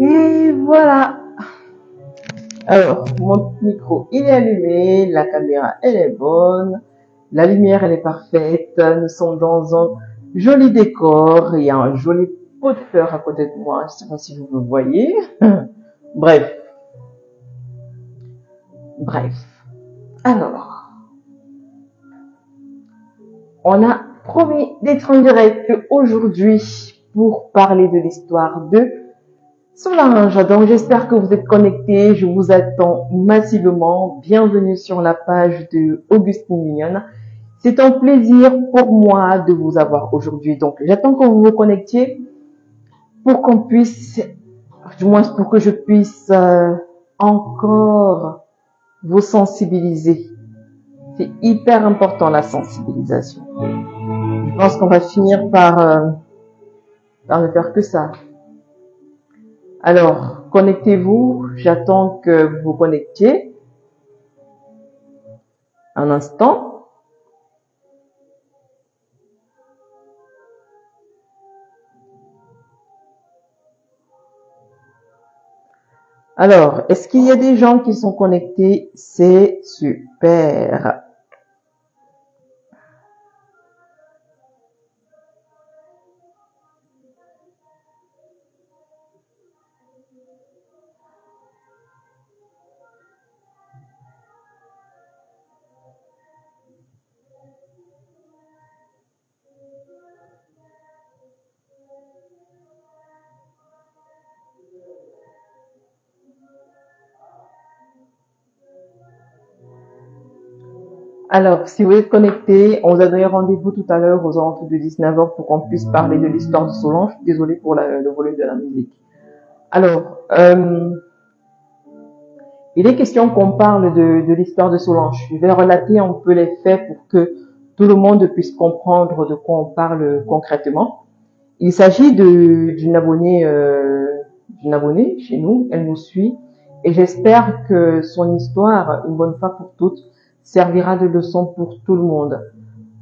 Et voilà. Alors, mon micro, il est allumé, la caméra, elle est bonne, la lumière, elle est parfaite, nous sommes dans un joli décor, il y a un joli pot de fleurs à côté de moi, je ne sais pas si vous le voyez. Bref. Alors, on a promis d'être en direct aujourd'hui pour parler de l'histoire de Solange. Donc, j'espère que vous êtes connectés. Je vous attends massivement. Bienvenue sur la page de Augustine Mignonne. C'est un plaisir pour moi de vous avoir aujourd'hui. Donc, j'attends que vous vous connectiez pour qu'on puisse, du moins pour que je puisse encore vous sensibiliser. C'est hyper important, la sensibilisation. Je pense qu'on va finir par ne faire que ça. Alors, connectez-vous. J'attends que vous vous connectiez. Un instant. Alors, est-ce qu'il y a des gens qui sont connectés? C'est super. Alors, si vous êtes connectés, on vous a donné rendez-vous tout à l'heure aux alentours de 19h pour qu'on puisse parler de l'histoire de Solange. Désolée pour le volume de la musique. Alors, il est question qu'on parle de l'histoire de Solange. Je vais relater un peu les faits pour que tout le monde puisse comprendre de quoi on parle concrètement. Il s'agit d'une abonnée chez nous. Elle nous suit et j'espère que son histoire, une bonne fois pour toutes, servira de leçon pour tout le monde.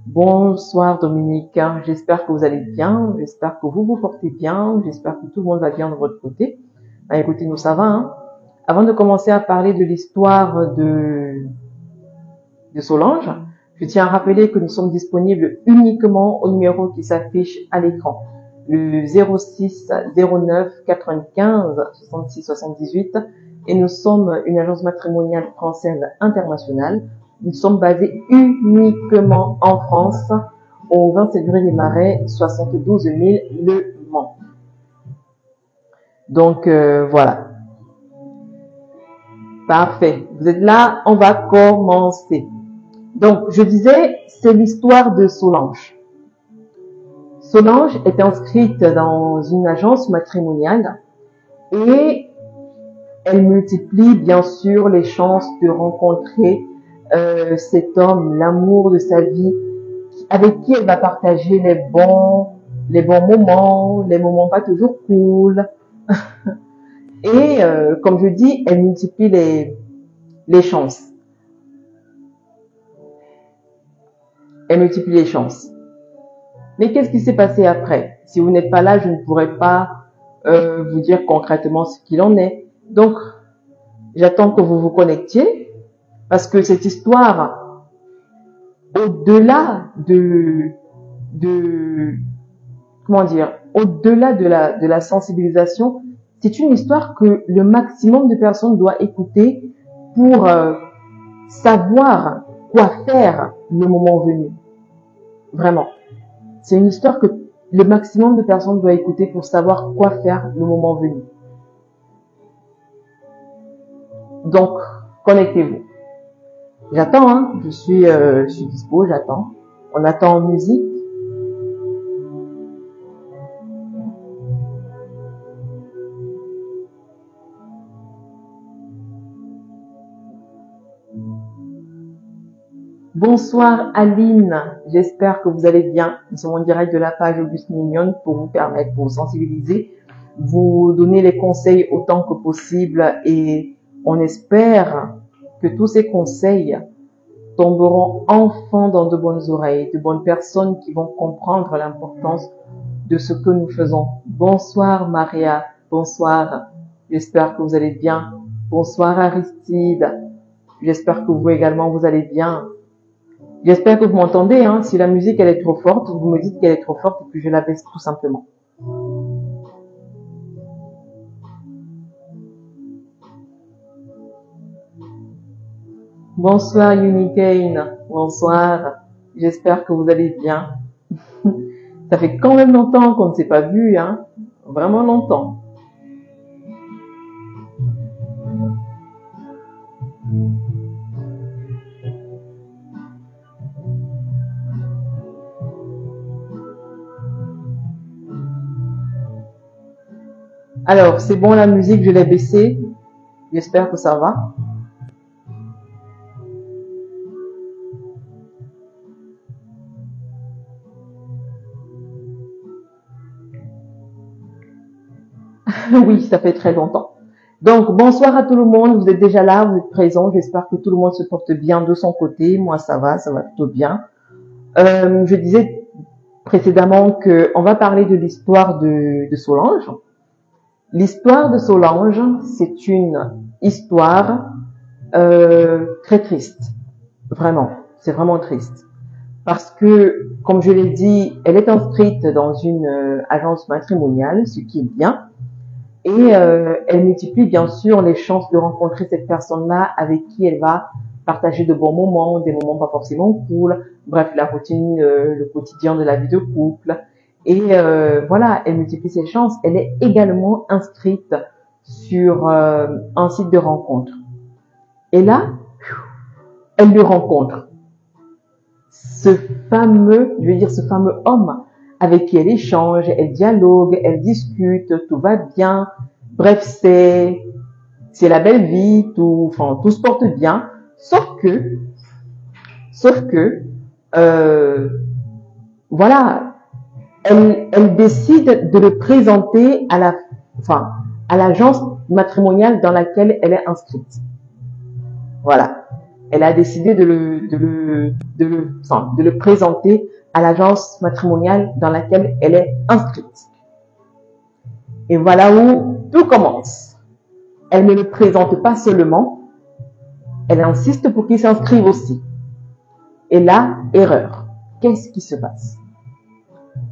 Bonsoir Dominique, j'espère que vous allez bien, j'espère que vous vous portez bien, j'espère que tout le monde va bien de votre côté. Ben, écoutez, nous ça va. Hein. Avant de commencer à parler de l'histoire de Solange, je tiens à rappeler que nous sommes disponibles uniquement au numéro qui s'affiche à l'écran. Le 06 09 95 66 78 et nous sommes une agence matrimoniale française internationale. Nous sommes basés uniquement en France, au 27 rue des Marais, 72 000 Le Mans. Donc voilà. Parfait. Vous êtes là, on va commencer. Donc je disais, c'est l'histoire de Solange. Solange est inscrite dans une agence matrimoniale et elle multiplie bien sûr les chances de rencontrer cet homme, l'amour de sa vie, avec qui elle va partager les bons moments, les moments pas toujours cool. Et comme je dis, elle multiplie les chances. Elle multiplie les chances. Mais qu'est-ce qui s'est passé après? Si vous n'êtes pas là, je ne pourrais pas vous dire concrètement ce qu'il en est. Donc, j'attends que vous vous connectiez parce que cette histoire, au-delà au-delà de la sensibilisation, c'est une histoire que le maximum de personnes doit écouter pour savoir quoi faire le moment venu. Vraiment. C'est une histoire que le maximum de personnes doit écouter pour savoir quoi faire le moment venu. Donc, connectez-vous. J'attends, hein. Je suis dispo, j'attends. On attend en musique. Bonsoir Aline, j'espère que vous allez bien. Nous sommes en direct de la page Augustine Mignonne pour vous permettre, pour vous sensibiliser, vous donner les conseils autant que possible et on espère que tous ces conseils tomberont enfin dans de bonnes oreilles, de bonnes personnes qui vont comprendre l'importance de ce que nous faisons. Bonsoir Maria, bonsoir. J'espère que vous allez bien. Bonsoir Aristide. J'espère que vous également vous allez bien. J'espère que vous m'entendez. Hein. Si la musique elle est trop forte, vous me dites qu'elle est trop forte et puis je la baisse tout simplement. Bonsoir Unicane. Bonsoir. J'espère que vous allez bien. Ça fait quand même longtemps qu'on ne s'est pas vu, hein. Vraiment longtemps. Alors, c'est bon, la musique, je l'ai baissée. J'espère que ça va. Oui, ça fait très longtemps. Donc, bonsoir à tout le monde. Vous êtes déjà là, vous êtes présents. J'espère que tout le monde se porte bien de son côté. Moi, ça va plutôt bien. Je disais précédemment qu'on va parler de l'histoire de Solange. L'histoire de Solange, c'est une histoire très triste. Vraiment, c'est vraiment triste. Parce que, comme je l'ai dit, elle est inscrite dans une agence matrimoniale, ce qui est bien. Et elle multiplie bien sûr les chances de rencontrer cette personne-là avec qui elle va partager de bons moments, des moments pas forcément cool, bref, la routine, le quotidien de la vie de couple. Et voilà, elle multiplie ses chances. Elle est également inscrite sur un site de rencontre. Et là, elle le rencontre. Ce fameux homme avec qui elle échange, elle dialogue, elle discute, tout va bien. Bref, c'est la belle vie, tout se porte bien. Sauf que, voilà, elle décide de le présenter à l'agence matrimoniale dans laquelle elle est inscrite. Voilà. Elle a décidé de le présenter à l'agence matrimoniale dans laquelle elle est inscrite. Et voilà où tout commence. Elle ne le présente pas seulement, elle insiste pour qu'il s'inscrive aussi. Et là, erreur. Qu'est-ce qui se passe?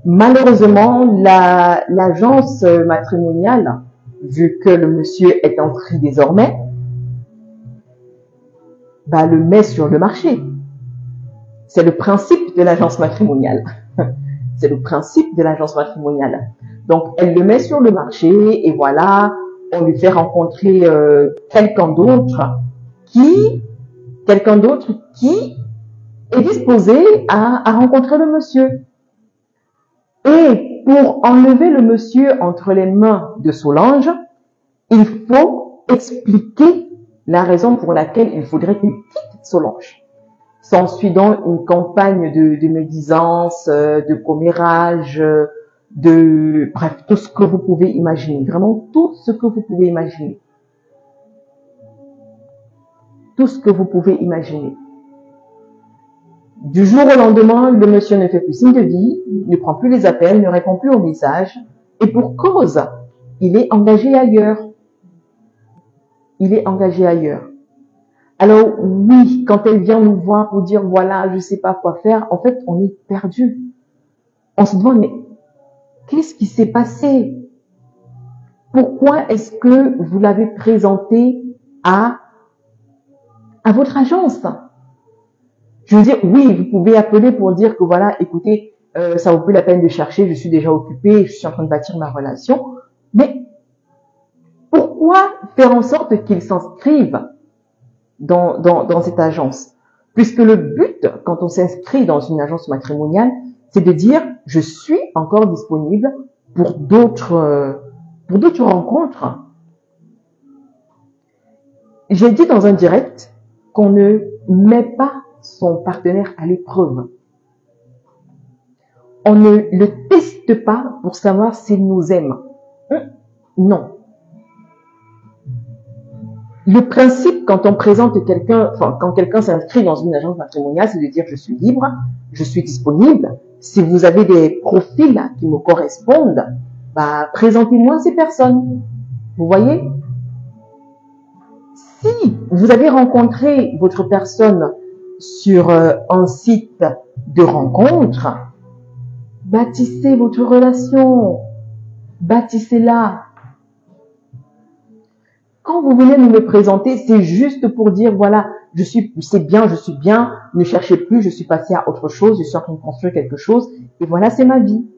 Malheureusement, l'agence matrimoniale, vu que le monsieur est inscrit désormais, le met sur le marché. C'est le principe de l'agence matrimoniale. C'est le principe de l'agence matrimoniale. Donc, elle le met sur le marché et voilà, on lui fait rencontrer quelqu'un d'autre qui est disposé à rencontrer le monsieur. Et pour enlever le monsieur entre les mains de Solange, il faut expliquer la raison pour laquelle il faudrait qu'il quitte Solange. S'ensuit donc une campagne de médisance, de commérage, bref, tout ce que vous pouvez imaginer. Vraiment tout ce que vous pouvez imaginer. Tout ce que vous pouvez imaginer. Du jour au lendemain, le monsieur ne fait plus signe de vie, ne prend plus les appels, ne répond plus aux messages. Et pour cause, il est engagé ailleurs. Il est engagé ailleurs. Alors oui, quand elle vient nous voir pour dire voilà, je sais pas quoi faire, en fait, on est perdu. On se demande mais qu'est-ce qui s'est passé? Pourquoi est-ce que vous l'avez présenté à votre agence? Je veux dire, oui, vous pouvez appeler pour dire que voilà, écoutez, ça vaut plus la peine de chercher, je suis déjà occupée, je suis en train de bâtir ma relation. Mais pourquoi faire en sorte qu'ils s'inscrivent dans cette agence? Puisque le but, quand on s'inscrit dans une agence matrimoniale, c'est de dire, je suis encore disponible pour d'autres rencontres. J'ai dit dans un direct qu'on ne met pas son partenaire à l'épreuve. On ne le teste pas pour savoir s'il nous aime. Non. Le principe, quand on présente quelqu'un, quand quelqu'un s'inscrit dans une agence matrimoniale, c'est de dire je suis libre, je suis disponible. Si vous avez des profils qui me correspondent, présentez-moi ces personnes. Vous voyez? Si vous avez rencontré votre personne sur un site de rencontre, bâtissez votre relation, bâtissez-la. Quand vous venez nous me présenter, c'est juste pour dire, voilà, c'est bien, je suis bien, ne cherchez plus, je suis passé à autre chose, je suis en train de construire quelque chose, et voilà, c'est ma vie.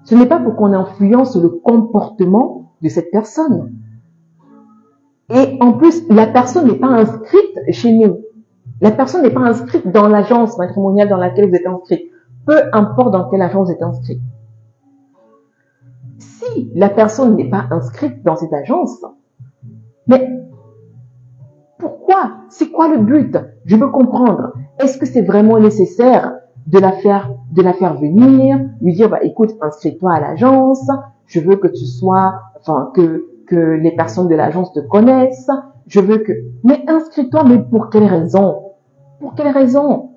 Ce n'est pas pour qu'on influence le comportement de cette personne. Et en plus, la personne n'est pas inscrite chez nous. La personne n'est pas inscrite dans l'agence matrimoniale dans laquelle vous êtes inscrit. Peu importe dans quelle agence vous êtes inscrit. Si la personne n'est pas inscrite dans cette agence, mais pourquoi? C'est quoi le but? Je veux comprendre. Est-ce que c'est vraiment nécessaire de la faire venir, lui dire, bah, écoute, inscris-toi à l'agence, je veux que tu sois, enfin, que les personnes de l'agence te connaissent, je veux que, mais inscris-toi, mais pour quelle raison? Pour quelle raison?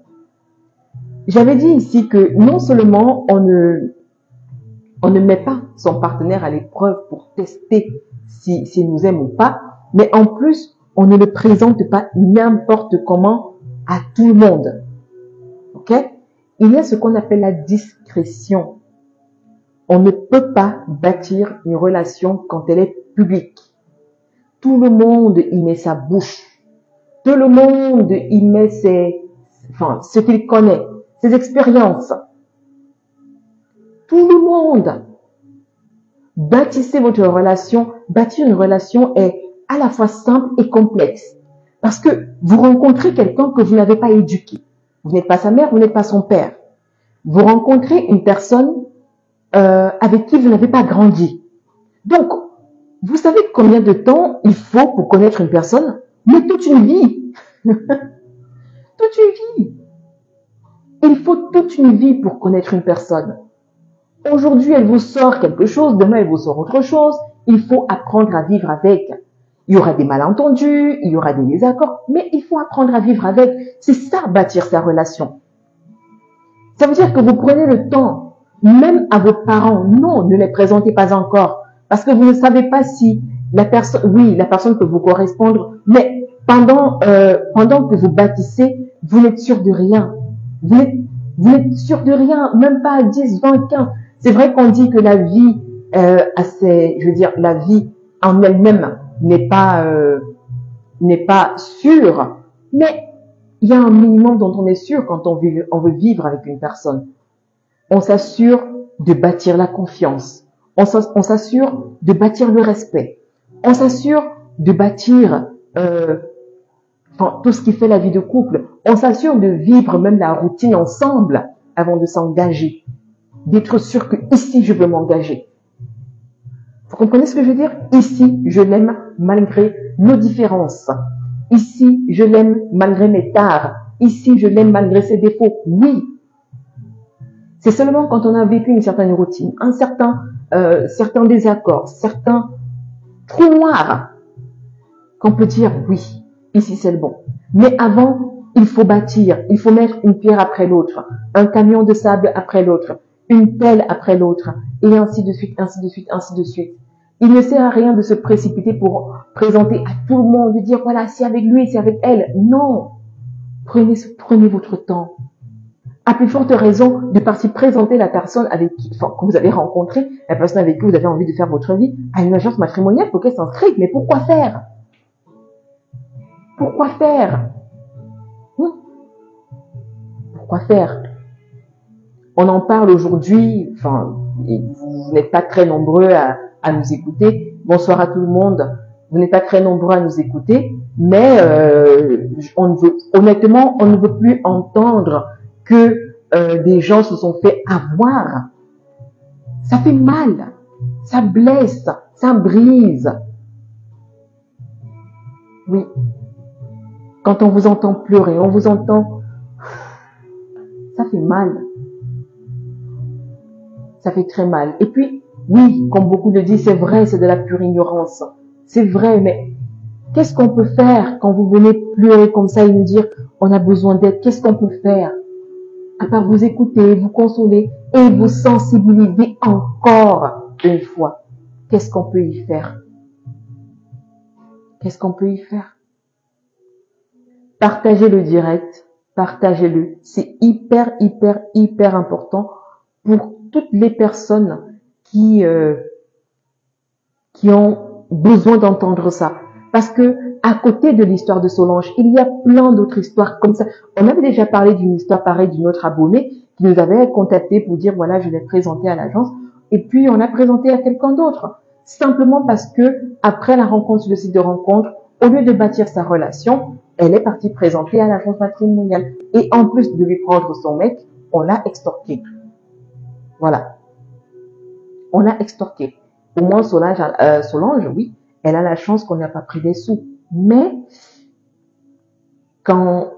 J'avais dit ici que non seulement on ne met pas son partenaire à l'épreuve pour tester s'il nous aime ou pas, mais en plus, on ne le présente pas n'importe comment à tout le monde. Ok? Il y a ce qu'on appelle la discrétion. On ne peut pas bâtir une relation quand elle est publique. Tout le monde y met sa bouche. Tout le monde y met ce qu'il connaît, ses expériences. Tout le monde. Bâtissez votre relation. Bâtir une relation est à la fois simple et complexe. Parce que vous rencontrez quelqu'un que vous n'avez pas éduqué. Vous n'êtes pas sa mère, vous n'êtes pas son père. Vous rencontrez une personne avec qui vous n'avez pas grandi. Donc, vous savez combien de temps il faut pour connaître une personne? Mais toute une vie. Toute une vie. Il faut toute une vie pour connaître une personne. Aujourd'hui, elle vous sort quelque chose, demain, elle vous sort autre chose. Il faut apprendre à vivre avec. Il y aura des malentendus, il y aura des désaccords, mais il faut apprendre à vivre avec. C'est ça, bâtir sa relation. Ça veut dire que vous prenez le temps, même à vos parents. Non, ne les présentez pas encore. Parce que vous ne savez pas si la personne peut vous correspondre, mais pendant que vous bâtissez, vous n'êtes sûr de rien. Vous n'êtes sûr de rien, même pas à 10, 20, 15. C'est vrai qu'on dit que la vie, la vie en elle-même n'est pas sûre, mais il y a un minimum dont on est sûr quand on veut vivre avec une personne. On s'assure de bâtir la confiance. On s'assure de bâtir le respect. On s'assure de bâtir tout ce qui fait la vie de couple. On s'assure de vivre même la routine ensemble avant de s'engager. D'être sûr que ici, je veux m'engager. Vous comprenez ce que je veux dire? Ici, je l'aime malgré nos différences. Ici, je l'aime malgré mes tares. Ici, je l'aime malgré ses défauts. Oui. C'est seulement quand on a vécu une certaine routine, certains désaccords, certains trous noirs, qu'on peut dire oui, ici c'est le bon. Mais avant, il faut bâtir, il faut mettre une pierre après l'autre, un camion de sable après l'autre, une pelle après l'autre, et ainsi de suite, ainsi de suite, ainsi de suite. Il ne sert à rien de se précipiter pour présenter à tout le monde, de dire voilà, c'est avec lui, c'est avec elle. Non. Prenez votre temps. À plus forte raison de partir présenter la personne que vous avez rencontrée, la personne avec qui vous avez envie de faire votre vie, à une agence matrimoniale pour qu'elle s'inscrive. Mais pourquoi faire? Pourquoi faire? Pourquoi faire? On en parle aujourd'hui, vous n'êtes pas très nombreux à nous écouter. Bonsoir à tout le monde. Vous n'êtes pas très nombreux à nous écouter, mais honnêtement, on ne veut plus entendre que des gens se sont fait avoir. Ça fait mal, ça blesse, ça brise. Oui. Quand on vous entend pleurer, on vous entend, ça fait mal. Ça fait très mal. Et puis, oui, comme beaucoup le disent, c'est vrai, c'est de la pure ignorance. C'est vrai, mais qu'est-ce qu'on peut faire quand vous venez pleurer comme ça et nous dire, on a besoin d'aide? Qu'est-ce qu'on peut faire? À part vous écouter, vous consoler et vous sensibiliser encore une fois. Qu'est-ce qu'on peut y faire? Qu'est-ce qu'on peut y faire? Partagez le direct, partagez-le. C'est hyper, hyper, hyper important pour toutes les personnes qui ont besoin d'entendre ça. Parce que à côté de l'histoire de Solange, il y a plein d'autres histoires comme ça. On avait déjà parlé d'une histoire pareille d'une autre abonnée qui nous avait contacté pour dire voilà, je l'ai présenté à l'agence. Et puis on a présenté à quelqu'un d'autre. Simplement parce que après la rencontre sur le site de rencontre, au lieu de bâtir sa relation, elle est partie présenter à l'agence matrimoniale. Et en plus de lui prendre son mec, on l'a extorqué. Voilà. On l'a extorqué. Au moins Solange, oui, elle a la chance qu'on n'a pas pris des sous. Mais quand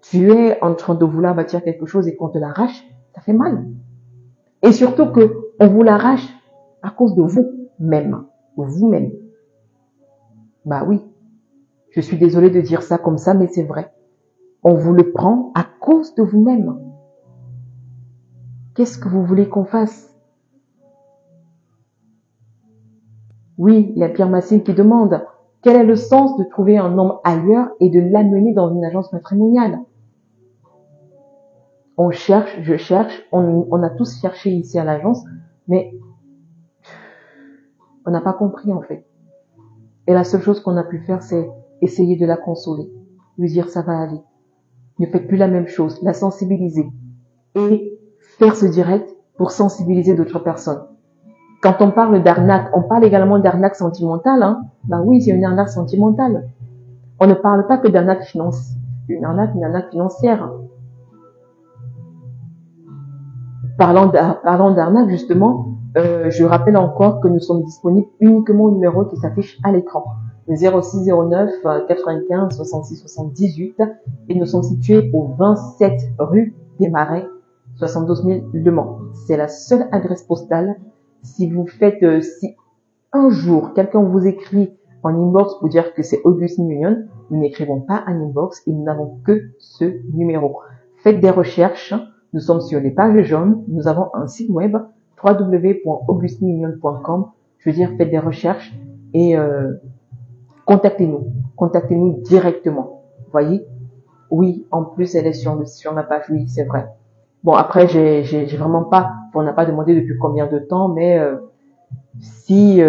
tu es en train de vouloir bâtir quelque chose et qu'on te l'arrache, ça fait mal. Et surtout que on vous l'arrache à cause de vous-même. Vous-même. Bah oui. Je suis désolée de dire ça comme ça, mais c'est vrai. On vous le prend à cause de vous-même. Qu'est-ce que vous voulez qu'on fasse? Oui, il y a Pierre Massine qui demande quel est le sens de trouver un homme ailleurs et de l'amener dans une agence matrimoniale? On cherche, je cherche, on a tous cherché ici à l'agence, mais on n'a pas compris en fait. Et la seule chose qu'on a pu faire, c'est essayer de la consoler, lui dire ça va aller. Ne faites plus la même chose, la sensibiliser et faire ce direct pour sensibiliser d'autres personnes. Quand on parle d'arnaque, on parle également d'arnaque sentimentale. Hein. Ben oui, c'est une arnaque sentimentale. On ne parle pas que d'arnaque financière, une arnaque financière. Parlant d'arnaque, justement, je rappelle encore que nous sommes disponibles uniquement au numéro qui s'affiche à l'écran. Le 0609 95 66 78 et nous sommes situés au 27 rue des Marais, 72 000 Le Mans. C'est la seule adresse postale. Si vous faites, si un jour quelqu'un vous écrit en inbox pour dire que c'est Augustine Union, nous n'écrivons pas en inbox et nous n'avons que ce numéro. Faites des recherches. Nous sommes sur les pages jaunes. Nous avons un site web www.augustinunion.com. Je veux dire, faites des recherches et contactez-nous. Contactez-nous directement. Voyez? Oui, en plus, elle est sur ma page. Oui, c'est vrai. Bon, après, j'ai vraiment pas, on n'a pas demandé depuis combien de temps, mais si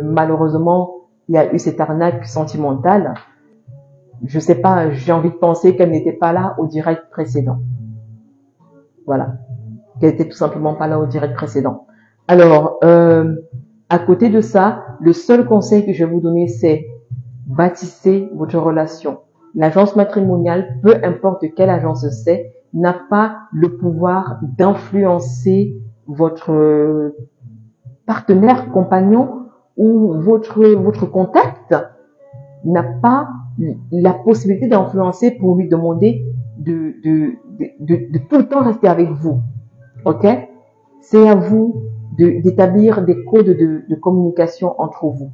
malheureusement il y a eu cette arnaque sentimentale, je sais pas, j'ai envie de penser qu'elle n'était pas là au direct précédent. Voilà, qu'elle était tout simplement pas là au direct précédent. Alors, à côté de ça, le seul conseil que je vais vous donner, c'est bâtissez votre relation. L'agence matrimoniale, peu importe quelle agence c'est, n'a pas le pouvoir d'influencer votre partenaire, compagnon ou votre contact, n'a pas la possibilité d'influencer pour lui demander de tout le temps rester avec vous. Ok? C'est à vous d'établir des codes de communication entre vous.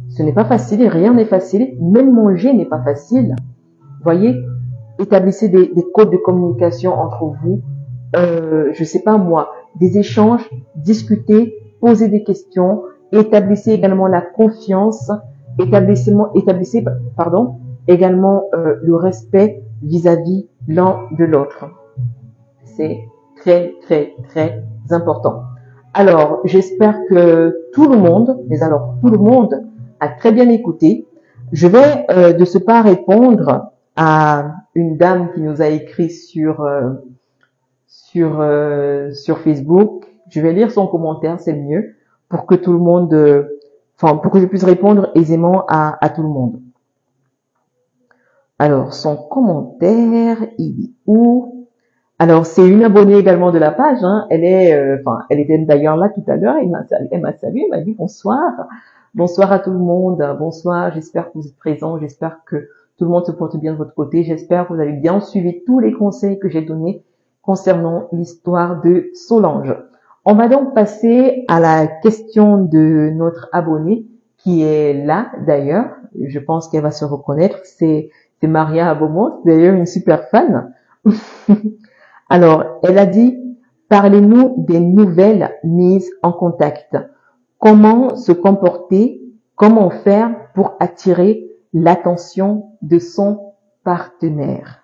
Ce n'est pas facile, rien n'est facile, même manger n'est pas facile. Voyez? Établissez des codes de communication entre vous, je sais pas moi, des échanges, discutez, posez des questions, établissez également la confiance, établissez également le respect vis-à-vis l'un de l'autre. C'est très, très, très important. Alors, j'espère que tout le monde a très bien écouté. Je vais de ce pas répondre à une dame qui nous a écrit sur Facebook. Je vais lire son commentaire, c'est mieux, pour que tout le monde, pour que je puisse répondre aisément à tout le monde. Alors, son commentaire, il est où? Alors, c'est une abonnée également de la page, hein. Elle était d'ailleurs là tout à l'heure, elle m'a salué, elle m'a dit bonsoir. Bonsoir à tout le monde, bonsoir, j'espère que vous êtes présents, j'espère que tout le monde se porte bien de votre côté, j'espère que vous avez bien suivi tous les conseils que j'ai donnés concernant l'histoire de Solange. On va donc passer à la question de notre abonnée qui est là d'ailleurs, je pense qu'elle va se reconnaître, c'est Maria Abomont, d'ailleurs une super fan. Alors, elle a dit, parlez-nous des nouvelles mises en contact. Comment se comporter, comment faire pour attirer l'attention de son partenaire.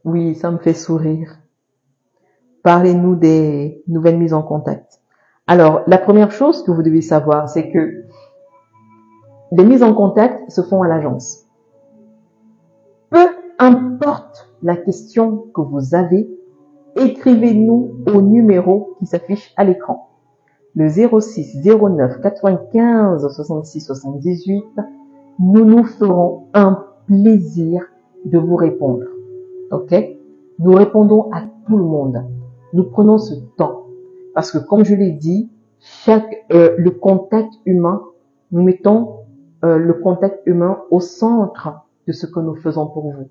Oui, ça me fait sourire. Parlez-nous des nouvelles mises en contact. Alors, la première chose que vous devez savoir, c'est que les mises en contact se font à l'agence. Peu importe la question que vous avez, écrivez-nous au numéro qui s'affiche à l'écran. Le 06 09 95 66 78. Nous nous ferons un plaisir de vous répondre. Ok? Nous répondons à tout le monde. Nous prenons ce temps. Parce que comme je l'ai dit, le contact humain, nous mettons le contact humain au centre de ce que nous faisons pour vous.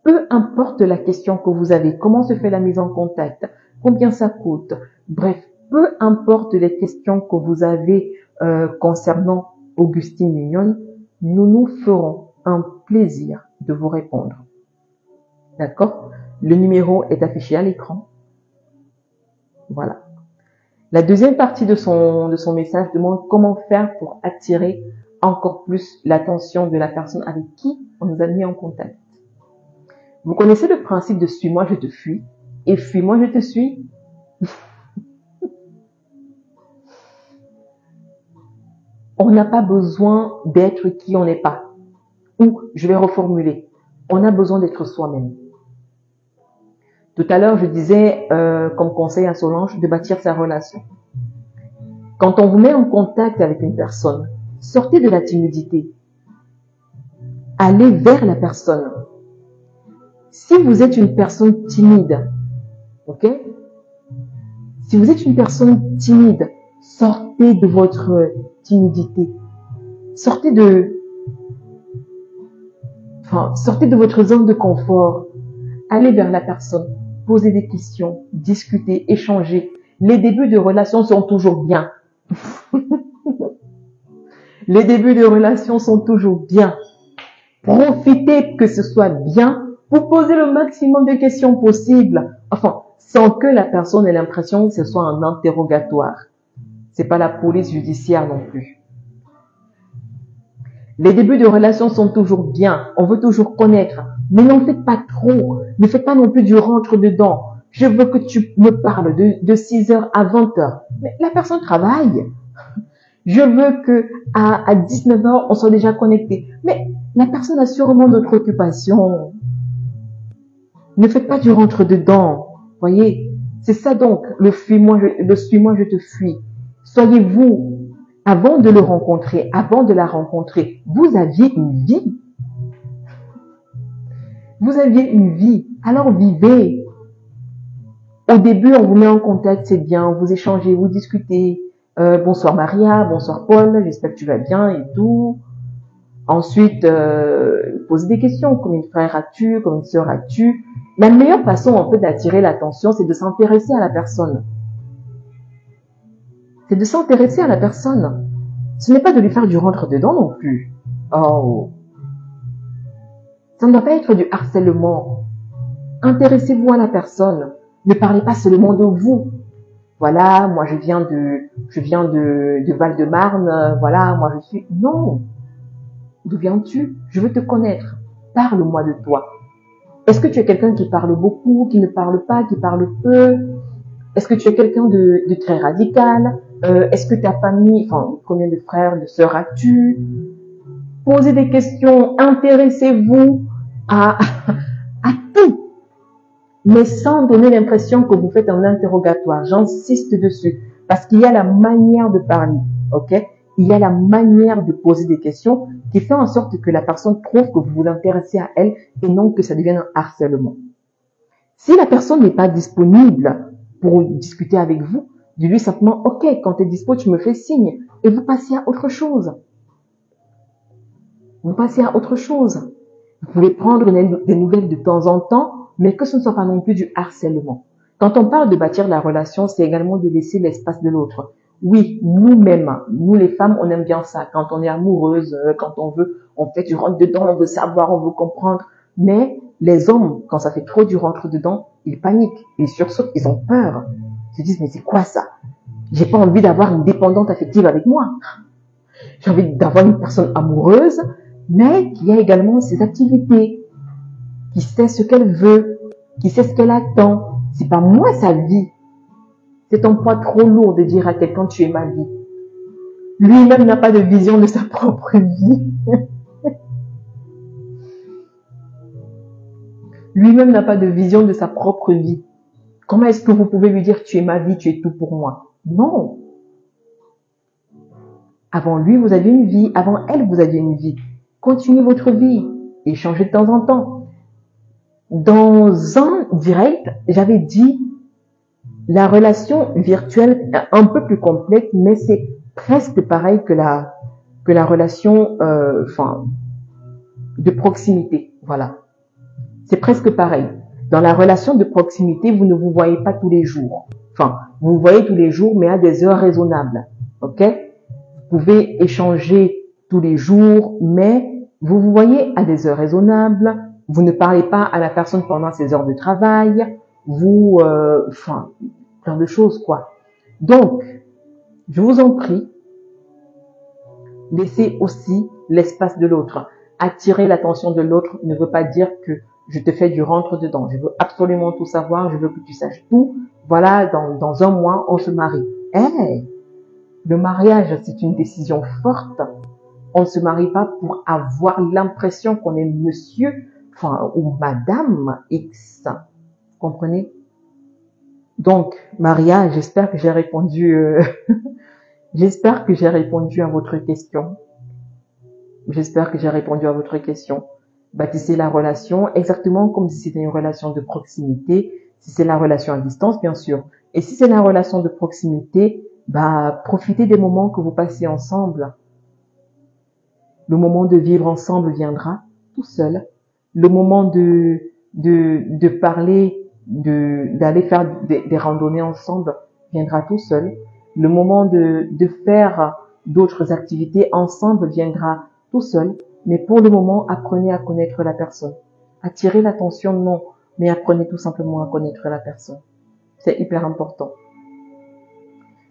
Peu importe la question que vous avez, comment se fait la mise en contact, combien ça coûte, bref, peu importe les questions que vous avez concernant Augustine Mignonne, nous nous ferons un plaisir de vous répondre. D'accord? Le numéro est affiché à l'écran. Voilà. La deuxième partie de son message demande comment faire pour attirer encore plus l'attention de la personne avec qui on nous a mis en contact. Vous connaissez le principe de suis-moi, je te fuis et fuis-moi, je te suis. On n'a pas besoin d'être qui on n'est pas. Ou, je vais reformuler, on a besoin d'être soi-même. Tout à l'heure, je disais, comme conseil à Solange, de bâtir sa relation. Quand on vous met en contact avec une personne, sortez de la timidité. Allez vers la personne. Si vous êtes une personne timide, ok? Si vous êtes une personne timide, sortez de votre timidité. Sortez de votre zone de confort. Allez vers la personne. Posez des questions, discutez, échangez. Les débuts de relation sont toujours bien. Les débuts de relation sont toujours bien. Profitez que ce soit bien. Vous posez le maximum de questions possibles. Enfin, sans que la personne ait l'impression que ce soit un interrogatoire. C'est pas la police judiciaire non plus. Les débuts de relation sont toujours bien. On veut toujours connaître. Mais n'en faites pas trop. Ne faites pas non plus du rentre-dedans. Je veux que tu me parles de 6h à 20h. Mais la personne travaille. Je veux que à 19h, on soit déjà connecté. Mais la personne a sûrement d'autres occupations. Ne faites pas du rentre-dedans. Voyez, c'est ça donc, le suis-moi, je te fuis. Soyez-vous. Avant de le rencontrer, avant de la rencontrer, vous aviez une vie. Vous aviez une vie. Alors vivez. Au début, on vous met en contact, c'est bien, vous échangez, vous discutez. Bonsoir Maria, bonsoir Paul, j'espère que tu vas bien et tout. Ensuite, posez des questions, combien de frères as-tu, combien de sœurs as-tu. La meilleure façon en fait d'attirer l'attention, c'est de s'intéresser à la personne. C'est de s'intéresser à la personne. Ce n'est pas de lui faire du rentre-dedans non plus. Oh. Ça ne doit pas être du harcèlement. Intéressez-vous à la personne. Ne parlez pas seulement de vous. Voilà, moi je viens de Val-de-Marne. Voilà, moi je suis... Non. D'où viens-tu? Je veux te connaître. Parle-moi de toi. Est-ce que tu es quelqu'un qui parle beaucoup, qui ne parle pas, qui parle peu? Est-ce que tu es quelqu'un de très radical? Est-ce que ta famille, enfin, combien de frères, de sœurs as-tu? Posez des questions, intéressez-vous à tout, mais sans donner l'impression que vous faites un interrogatoire. J'insiste dessus, parce qu'il y a la manière de parler, ok? Il y a la manière de poser des questions qui fait en sorte que la personne trouve que vous vous intéressez à elle et non que ça devienne un harcèlement. Si la personne n'est pas disponible pour discuter avec vous, dis-lui simplement, ok, quand tu es dispo, tu me fais signe et vous passez à autre chose. Vous passez à autre chose. Vous pouvez prendre des nouvelles de temps en temps, mais que ce ne soit pas non plus du harcèlement. Quand on parle de bâtir la relation, c'est également de laisser l'espace de l'autre. Oui, nous-mêmes, nous les femmes, on aime bien ça. Quand on est amoureuse, quand on veut, on fait du rentre-dedans, on veut savoir, on veut comprendre. Mais les hommes, quand ça fait trop du rentre-dedans, ils paniquent, ils sursautent, ils ont peur. Ils se disent, mais c'est quoi ça? J'ai pas envie d'avoir une dépendante affective avec moi. J'ai envie d'avoir une personne amoureuse, mais qui a également ses activités, qui sait ce qu'elle veut, qui sait ce qu'elle attend. C'est pas moi sa vie. C'est un poids trop lourd de dire à quelqu'un tu es ma vie. Lui-même n'a pas de vision de sa propre vie. Lui-même n'a pas de vision de sa propre vie. Comment est-ce que vous pouvez lui dire tu es ma vie, tu es tout pour moi? Non. Avant lui, vous aviez une vie. Avant elle, vous aviez une vie. Continuez votre vie. Échangez de temps en temps. Dans un direct, j'avais dit la relation virtuelle est un peu plus complexe, mais c'est presque pareil que la relation de proximité. Voilà. C'est presque pareil. Dans la relation de proximité, vous ne vous voyez pas tous les jours. Enfin, vous vous voyez tous les jours, mais à des heures raisonnables. OK? Vous pouvez échanger tous les jours, mais vous vous voyez à des heures raisonnables. Vous ne parlez pas à la personne pendant ses heures de travail. Vous, plein de choses, quoi. Donc, je vous en prie, laissez aussi l'espace de l'autre. Attirer l'attention de l'autre ne veut pas dire que je te fais du rentre-dedans. Je veux absolument tout savoir. Je veux que tu saches tout. Voilà, dans un mois, on se marie. Le mariage, c'est une décision forte. On ne se marie pas pour avoir l'impression qu'on est monsieur, ou madame X. Vous comprenez? Donc, Maria, j'espère que j'ai répondu, j'espère que j'ai répondu à votre question. J'espère que j'ai répondu à votre question. Bâtissez la relation exactement comme si c'était une relation de proximité, si c'est la relation à distance, bien sûr. Et si c'est la relation de proximité, profitez des moments que vous passez ensemble. Le moment de vivre ensemble viendra tout seul. Le moment de parler, d'aller faire des randonnées ensemble viendra tout seul. Le moment de faire d'autres activités ensemble viendra tout seul. Mais pour le moment, apprenez à connaître la personne. Attirer l'attention, non, mais apprenez tout simplement à connaître la personne. C'est hyper important.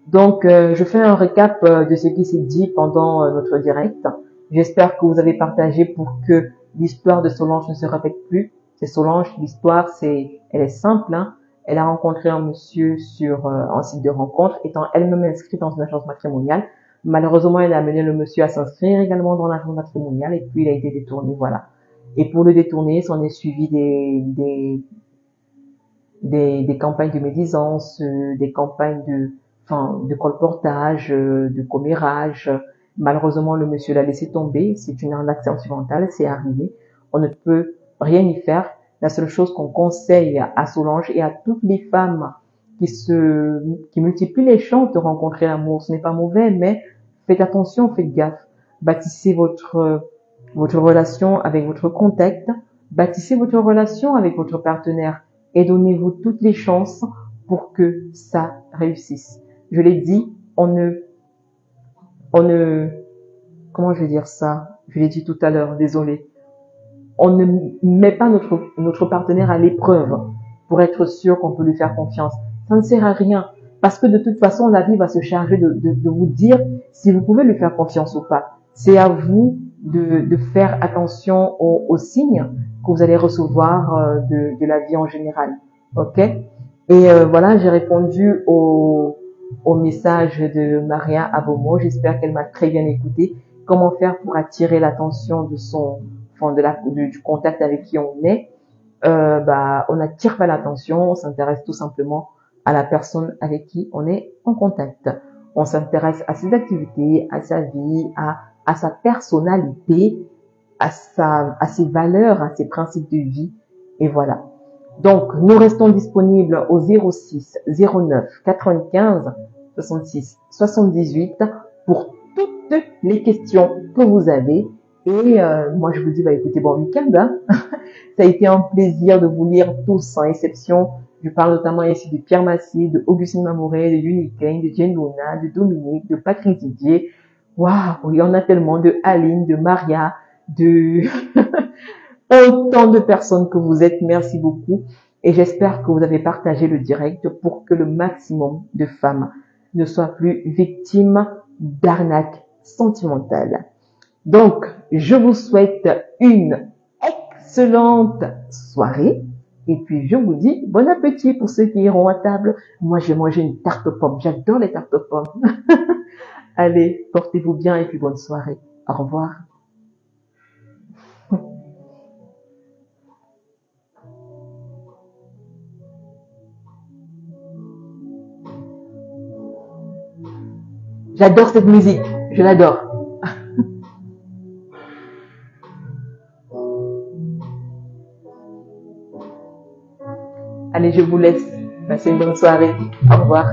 Donc, je fais un récap de ce qui s'est dit pendant notre direct. J'espère que vous avez partagé pour que l'histoire de Solange ne se répète plus. C'est Solange, l'histoire, elle est simple. Hein. Elle a rencontré un monsieur sur un site de rencontre, étant elle-même inscrite dans une agence matrimoniale. Malheureusement, elle a amené le monsieur à s'inscrire également dans l'agence matrimoniale et puis il a été détourné, voilà. Et pour le détourner, s'en est suivi des campagnes de médisance, des campagnes de colportage, de commérage. Malheureusement, le monsieur l'a laissé tomber. C'est une arnaque sentimentale, c'est arrivé. On ne peut rien y faire. La seule chose qu'on conseille à Solange et à toutes les femmes qui multiplient les chances de rencontrer l'amour, ce n'est pas mauvais, mais faites attention, faites gaffe. Bâtissez votre relation avec votre contact. Bâtissez votre relation avec votre partenaire et donnez-vous toutes les chances pour que ça réussisse. Je l'ai dit, comment je vais dire ça? Je l'ai dit tout à l'heure, désolé. On ne met pas notre partenaire à l'épreuve pour être sûr qu'on peut lui faire confiance. Ça ne sert à rien. Parce que de toute façon, la vie va se charger de vous dire si vous pouvez lui faire confiance ou pas. C'est à vous de faire attention aux signes que vous allez recevoir de la vie en général. OK? Et voilà, j'ai répondu au message de Maria Abomo. J'espère qu'elle m'a très bien écouté. Comment faire pour attirer l'attention du contact avec qui on est? On n'attire pas l'attention, on s'intéresse tout simplement à la personne avec qui on est en contact. On s'intéresse à ses activités, à sa vie, à sa personnalité, à ses valeurs, à ses principes de vie. Et voilà. Donc, nous restons disponibles au 06 09 95 66 78 pour toutes les questions que vous avez. Et moi, je vous dis, écoutez, bon week-end. Hein. Ça a été un plaisir de vous lire tous, sans exception. Je parle notamment ici de Pierre Massy, de Augustine Mamouret, de Unicaine, de Jane Luna, de Dominique, de Patrick Didier. Waouh, il y en a tellement, de Aline, de Maria, de autant de personnes que vous êtes. Merci beaucoup. Et j'espère que vous avez partagé le direct pour que le maximum de femmes ne soient plus victimes d'arnaques sentimentale. Donc, je vous souhaite une excellente soirée. Et puis, je vous dis bon appétit pour ceux qui iront à table. Moi, je vais manger une tarte aux pommes. J'adore les tartes aux pommes. Allez, portez-vous bien et puis bonne soirée. Au revoir. J'adore cette musique. Je l'adore. Allez, je vous laisse. Passez une bonne soirée. Au revoir.